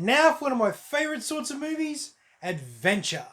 now for one of my favorite sorts of movies, adventure.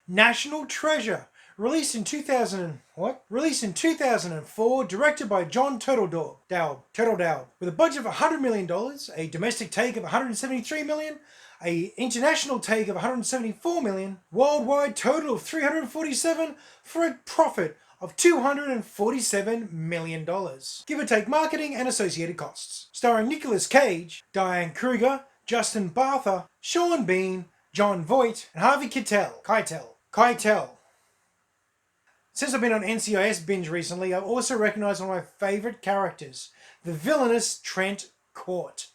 National Treasure, released in 2004, directed by John Turtledove, with a budget of $100 million, a domestic take of $173 million, a international take of $174 million, worldwide total of $347 for a profit of $247 million. Give or take marketing and associated costs. Starring Nicolas Cage, Diane Kruger, Justin Bartha, Sean Bean, John Voight, and Harvey Keitel. Since I've been on NCIS binge recently, I've also recognized one of my favorite characters, the villainous Trent Court.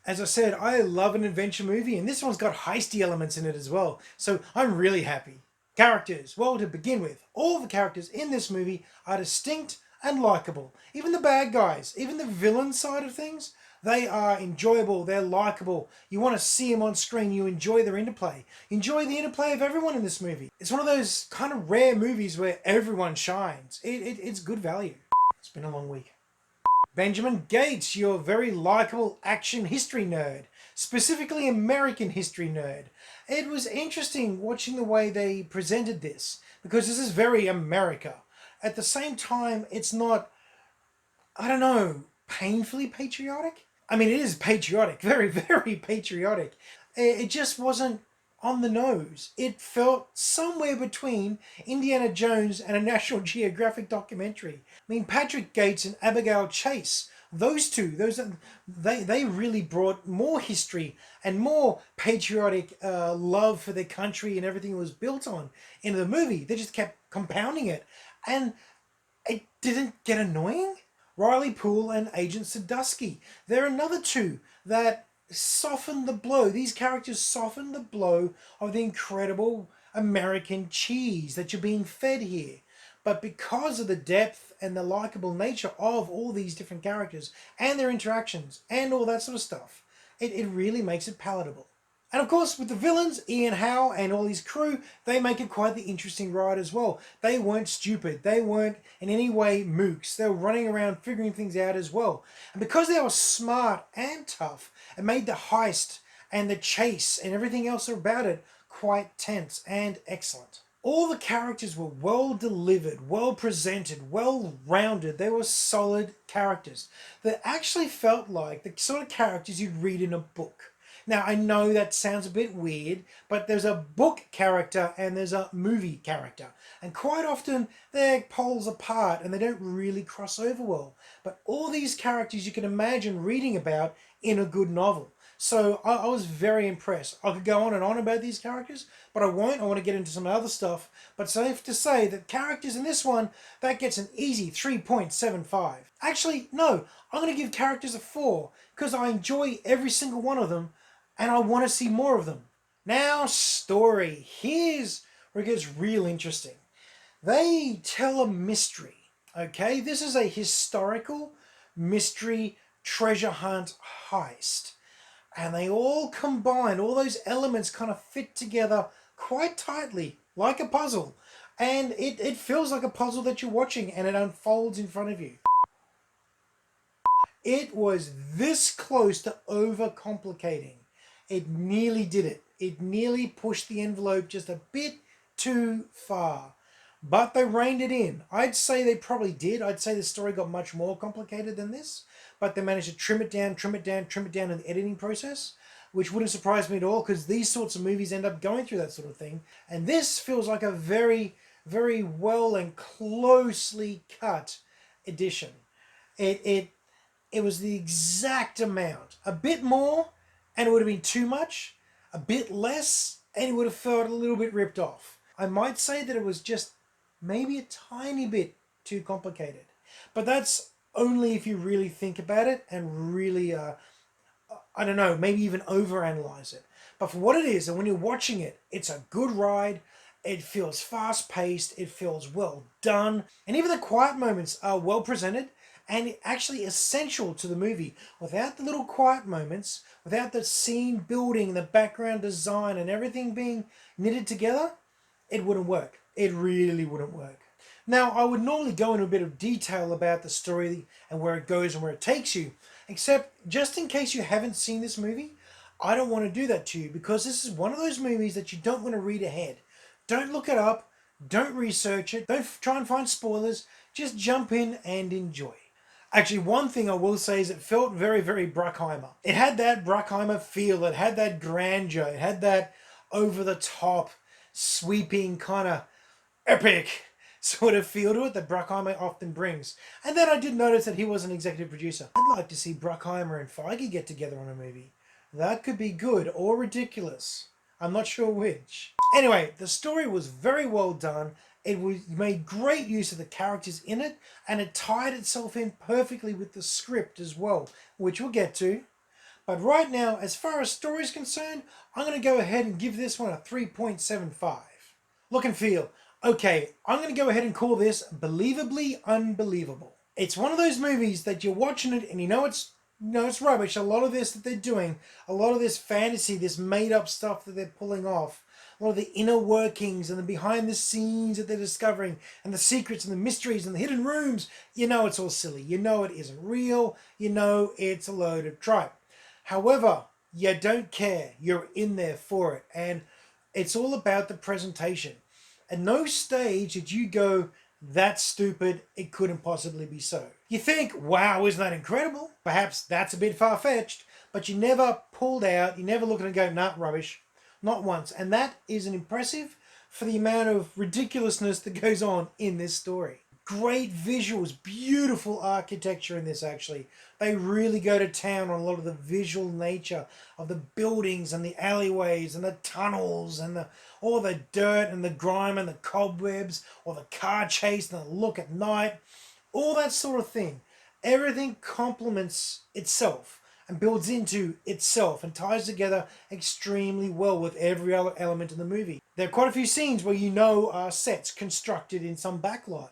As I said, I love an adventure movie, and this one's got heisty elements in it as well, so I'm really happy. Characters. Well, to begin with, all the characters in this movie are distinct and likable. Even the bad guys, even the villain side of things, they are enjoyable, they're likable. You want to see them on screen, you enjoy their interplay. You enjoy the interplay of everyone in this movie. It's one of those kind of rare movies where everyone shines. It's good value. It's been a long week. Benjamin Gates, your very likable action history nerd, specifically American history nerd. It was interesting watching the way they presented this, because this is very America. At the same time, it's not, I don't know, painfully patriotic? I mean, it is patriotic, very, very patriotic. It just wasn't on the nose. It felt somewhere between Indiana Jones and a National Geographic documentary. I mean, Patrick Gates and Abigail Chase, they really brought more history and more patriotic love for their country and everything it was built on into the movie. They just kept compounding it, and it didn't get annoying. Riley Poole and Agent Sadusky, they're another two that soften the blow. These characters soften the blow of the incredible American cheese that you're being fed here. But because of the depth and the likable nature of all these different characters and their interactions and all that sort of stuff, it really makes it palatable. And of course, with the villains, Ian Howe and all his crew, they make it quite the interesting ride as well. They weren't stupid. They weren't in any way mooks. They were running around figuring things out as well. And because they were smart and tough, it made the heist and the chase and everything else about it quite tense and excellent. All the characters were well delivered, well presented, well rounded. They were solid characters that actually felt like the sort of characters you'd read in a book. Now, I know that sounds a bit weird, but there's a book character and there's a movie character. And quite often, they're poles apart and they don't really cross over well. But all these characters you can imagine reading about in a good novel. So I was very impressed. I could go on and on about these characters, but I won't. I want to get into some other stuff. But safe to say that characters in this one, that gets an easy 3.75. Actually, no, I'm going to give characters a 4 because I enjoy every single one of them and I want to see more of them. Now, story. Here's where it gets real interesting. They tell a mystery, okay? This is a historical mystery treasure hunt heist. And they all combine, all those elements kind of fit together quite tightly, like a puzzle. And it feels like a puzzle that you're watching and it unfolds in front of you. It was this close to overcomplicating. It nearly did it. It nearly pushed the envelope just a bit too far. But they reined it in. I'd say they probably did. I'd say the story got much more complicated than this. But they managed to trim it down in the editing process, which wouldn't surprise me at all because these sorts of movies end up going through that sort of thing. And this feels like a very, very well and closely cut edition. It was the exact amount. A bit more, and it would have been too much. A bit less, and it would have felt a little bit ripped off. I might say that it was just maybe a tiny bit too complicated. But that's only if you really think about it and really, I don't know, maybe even overanalyze it. But for what it is, and when you're watching it, it's a good ride. It feels fast-paced. It feels well done. And even the quiet moments are well presented and actually essential to the movie. Without the little quiet moments, without the scene building, the background design, and everything being knitted together, it wouldn't work. It really wouldn't work. Now, I would normally go into a bit of detail about the story and where it goes and where it takes you, Except, just in case you haven't seen this movie, I don't want to do that to you because this is one of those movies that you don't want to read ahead. Don't look it up, don't research it, don't try and find spoilers, just jump in and enjoy. Actually, one thing I will say is it felt very, very Bruckheimer. It had that Bruckheimer feel, it had that grandeur, it had that over the top, sweeping kind of epic sort of feel to it that Bruckheimer often brings. And then I did notice that he was an executive producer. I'd like to see Bruckheimer and Feige get together on a movie. That could be good or ridiculous. I'm not sure which. Anyway, the story was very well done. Made great use of the characters in it, and it tied itself in perfectly with the script as well, which we'll get to. But right now, as far as story is concerned, I'm going to go ahead and give this one a 3.75. Look and feel. Okay, I'm going to go ahead and call this believably unbelievable. It's one of those movies that you're watching it and it's rubbish. A lot of this that they're doing, a lot of this fantasy, this made up stuff that they're pulling off, a lot of the inner workings and the behind the scenes that they're discovering, and the secrets and the mysteries and the hidden rooms, it's all silly. You know it isn't real. You know it's a load of tripe. However, you don't care. You're in there for it. And it's all about the presentation. At no stage did you go, that's stupid, it couldn't possibly be so. You think, wow, isn't that incredible? Perhaps that's a bit far-fetched, but you never pulled out, you never look at it and go, nah, rubbish. Not once. And that is an impressive for the amount of ridiculousness that goes on in this story. Great visuals, beautiful architecture in this actually. They really go to town on a lot of the visual nature of the buildings and the alleyways and the tunnels and all the dirt and the grime and the cobwebs, or the car chase and the look at night, all that sort of thing. Everything complements itself and builds into itself and ties together extremely well with every other element in the movie. There are quite a few scenes where are sets constructed in some backlot.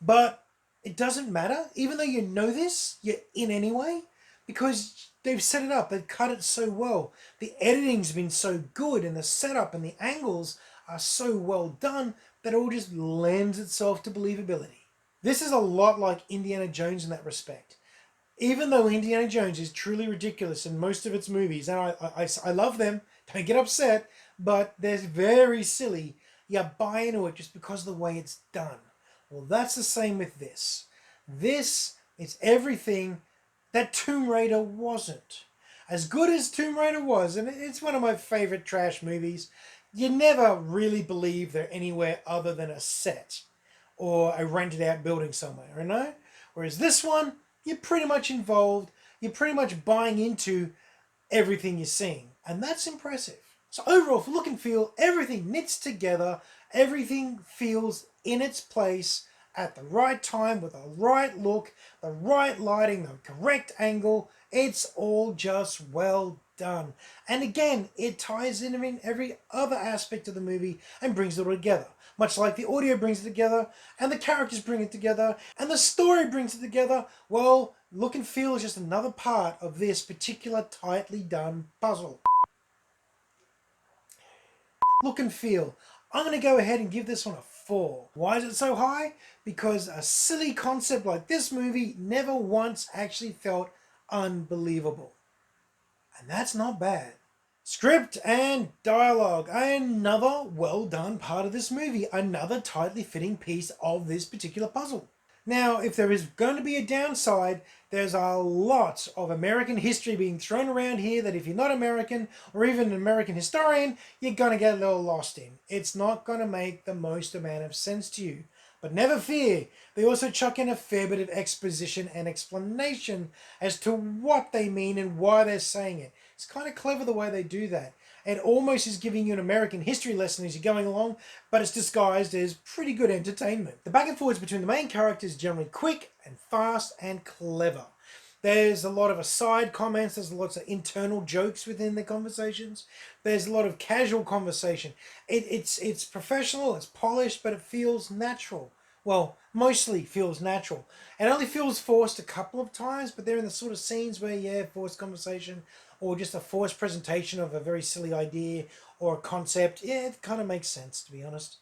But it doesn't matter. Even though you know this, you're in anyway. Because they've set it up. They've cut it so well. The editing's been so good. And the setup and the angles are so well done that it all just lends itself to believability. This is a lot like Indiana Jones in that respect. Even though Indiana Jones is truly ridiculous in most of its movies, and I love them, don't get upset, but they're very silly, you buy into it just because of the way it's done. Well, that's the same with this. This is everything that Tomb Raider wasn't. As good as Tomb Raider was, and it's one of my favorite trash movies, you never really believe they're anywhere other than a set or a rented out building somewhere, you know? Whereas this one, you're pretty much involved, you're pretty much buying into everything you're seeing, and that's impressive. So overall, for look and feel, everything knits together, everything feels in its place at the right time with the right look, the right lighting, the correct angle. It's all just well done. And again, it ties in every other aspect of the movie and brings it all together. Much like the audio brings it together, and the characters bring it together, and the story brings it together. Well, look and feel is just another part of this particular tightly done puzzle. Look and feel. I'm going to go ahead and give this one a 4. Why is it so high? Because a silly concept like this movie never once actually felt unbelievable. And that's not bad. Script and dialogue, another well done part of this movie, another tightly fitting piece of this particular puzzle. Now, if there is going to be a downside, there's a lot of American history being thrown around here that if you're not American or even an American historian, you're going to get a little lost in. It's not going to make the most amount of sense to you. But never fear, they also chuck in a fair bit of exposition and explanation as to what they mean and why they're saying it. It's kind of clever the way they do that. It almost is giving you an American history lesson as you're going along, but it's disguised as pretty good entertainment. The back and forwards between the main characters is generally quick and fast and clever. There's a lot of aside comments, there's lots of internal jokes within the conversations. There's a lot of casual conversation. It's professional, it's polished, but it feels natural. Well, mostly feels natural. It only feels forced a couple of times, but they're in the sort of scenes where, yeah, forced conversation or just a forced presentation of a very silly idea or a concept. Yeah, it kind of makes sense, to be honest.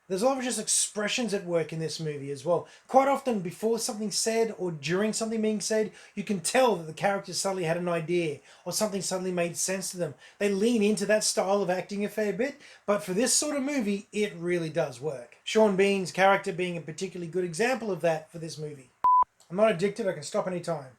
There's a lot of just expressions at work in this movie as well. Quite often, before something's said or during something being said, you can tell that the characters suddenly had an idea or something suddenly made sense to them. They lean into that style of acting a fair bit, but for this sort of movie, it really does work. Sean Bean's character being a particularly good example of that for this movie. I'm not addicted, I can stop anytime.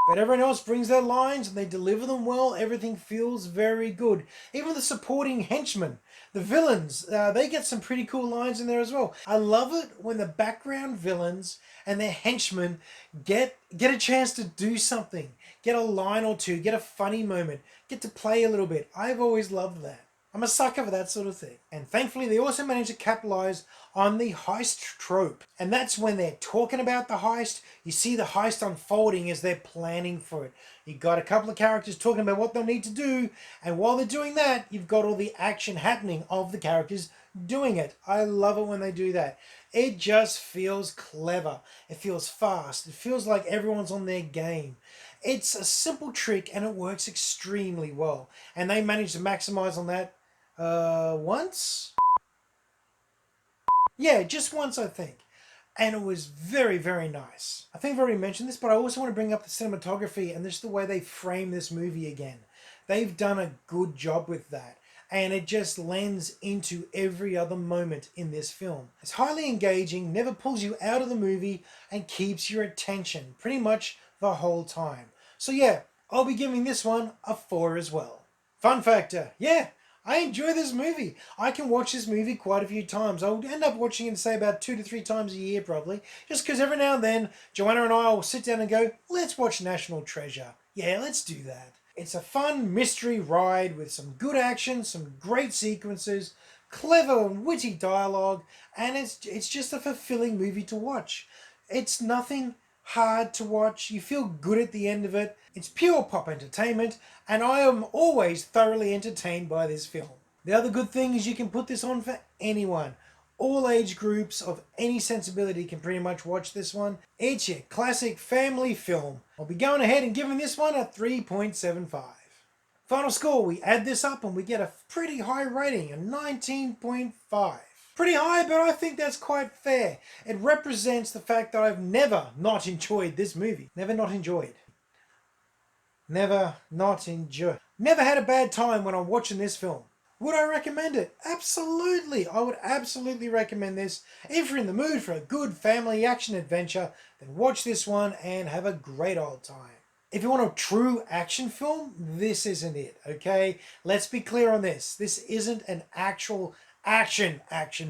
But everyone else brings their lines and they deliver them well. Everything feels very good. Even the supporting henchmen, the villains, they get some pretty cool lines in there as well. I love it when the background villains and their henchmen get a chance to do something, get a line or two, get a funny moment, get to play a little bit. I've always loved that. I'm a sucker for that sort of thing. And thankfully, they also managed to capitalize on the heist trope. And that's when they're talking about the heist. You see the heist unfolding as they're planning for it. You've got a couple of characters talking about what they'll need to do. And while they're doing that, you've got all the action happening of the characters doing it. I love it when they do that. It just feels clever. It feels fast. It feels like everyone's on their game. It's a simple trick and it works extremely well. And they managed to maximize on that once? Yeah, just once, I think. And it was very, very nice. I think I've already mentioned this, but I also want to bring up the cinematography and just the way they frame this movie again. They've done a good job with that. And it just lends into every other moment in this film. It's highly engaging, never pulls you out of the movie, and keeps your attention pretty much the whole time. So yeah, I'll be giving this one a 4 as well. Fun factor, yeah, I enjoy this movie. I can watch this movie quite a few times. I'll end up watching it, say, about 2 to 3 times a year probably. Just because every now and then, Joanna and I will sit down and go, let's watch National Treasure. Yeah, let's do that. It's a fun mystery ride with some good action, some great sequences, clever and witty dialogue, and it's just a fulfilling movie to watch. It's nothing hard to watch. You feel good at the end of it. It's pure pop entertainment, and I am always thoroughly entertained by this film. The other good thing is you can put this on for anyone. All age groups of any sensibility can pretty much watch this one. It's your classic family film. I'll be going ahead and giving this one a 3.75. Final score, we add this up and we get a pretty high rating, a 19.5. Pretty high, but I think that's quite fair. It represents the fact that I've never not enjoyed this movie. Never not enjoyed. Never not enjoyed. Never had a bad time when I'm watching this film. Would I recommend it? Absolutely. I would absolutely recommend this. If you're in the mood for a good family action adventure, then watch this one and have a great old time. If you want a true action film, this isn't it, okay? Let's be clear on this. This isn't an actual action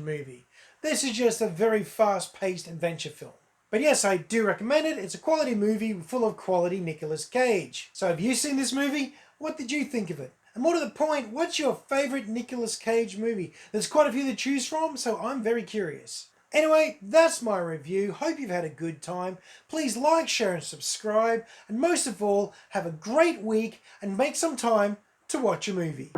movie. This is just a very fast-paced adventure film. But yes, I do recommend it. It's a quality movie full of quality Nicolas Cage. So have you seen this movie? What did you think of it? And more to the point, what's your favourite Nicolas Cage movie? There's quite a few to choose from, so I'm very curious. Anyway, that's my review. Hope you've had a good time. Please like, share and subscribe. And most of all, have a great week and make some time to watch a movie.